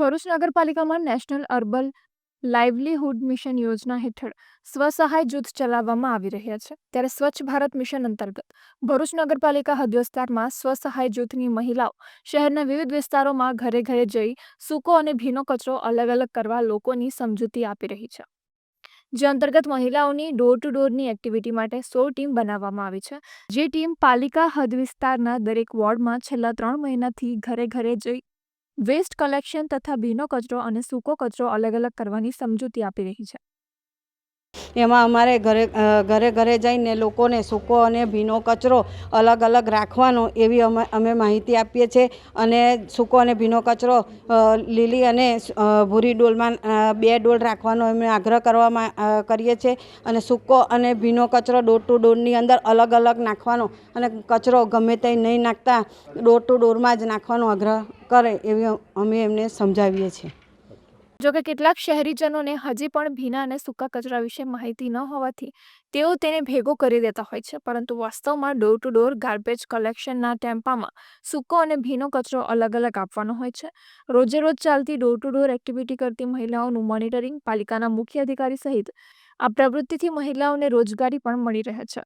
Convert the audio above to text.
ભરૂચ નગરપાલિકામાં national urban livelihood mission યોજના હેઠળ સ્વસહાય જૂથ ચલાવવામાં આવી રહ્યા છે ત્યારે સ્વચ્છ ભારત મિશન અંતર્ગત ભરૂચ નગરપાલિકા હદ વિસ્તારમાં સ્વસહાય જૂથની મહિલાઓ શહેરના વિવિધ વિસ્તારોમાં ઘરે ઘરે જઈ સૂકો અને ભીનો કચરો અલગ અલગ કરવા લોકોની સમજૂતી આપી રહી છે, જે અંતર્ગત મહિલાઓની ડોર ટુ ડોરની એક્ટિવિટી માટે 100 ટીમ બનાવવામાં આવી છે, જે ટીમ પાલિકા હદ વિસ્તારના દરેક વોર્ડમાં છેલ્લા 3 મહિનાથી ઘરે ઘરે જઈ વેસ્ટ કલેક્શન તથા ભીનો કચરો અને સૂકો કચરો અલગ અલગ કરવાની સમજૂતી આપી રહી છે। એમાં અમારે ઘરે ઘરે જઈને લોકોને સૂકો અને ભીનો કચરો અલગ અલગ રાખવાનો એવી અમે માહિતી આપીએ છીએ અને સૂકો અને ભીનો કચરો લીલી અને ભૂરી ડોલમાં 2 ડોલ રાખવાનો અમે આગ્રહ કરીએ છીએ અને સૂકો અને ભીનો કચરો ડોર ટુ ડોરની અંદર અલગ અલગ નાખવાનો અને કચરો ગમે તે નહીં નાખતા ડોર ટુ ડોરમાં જ નાખવાનો આગ્રહ કરે એવી અમે એમને સમજાવીએ છીએ। જોકે કેટલાક શહેરીજનોને હજી પણ ભીના અને સૂકા કચરા વિશે માહિતી ન હોવાથી તેઓ તેને ભેગો કરી દેતા હોય છે, પરંતુ વાસ્તવમાં ડોર ટુ ડોર ગાર્બેજ કલેક્શનના ટેમ્પામાં સૂકો અને ભીનો કચરો અલગ અલગ આપવાનો હોય છે। રોજે રોજ ચાલતી ડોર ટુ ડોર એક્ટિવિટી કરતી મહિલાઓનું મોનિટરિંગ પાલિકાના મુખ્ય અધિકારી સહિત આ પ્રવૃત્તિથી મહિલાઓને રોજગારી પણ મળી રહે છે।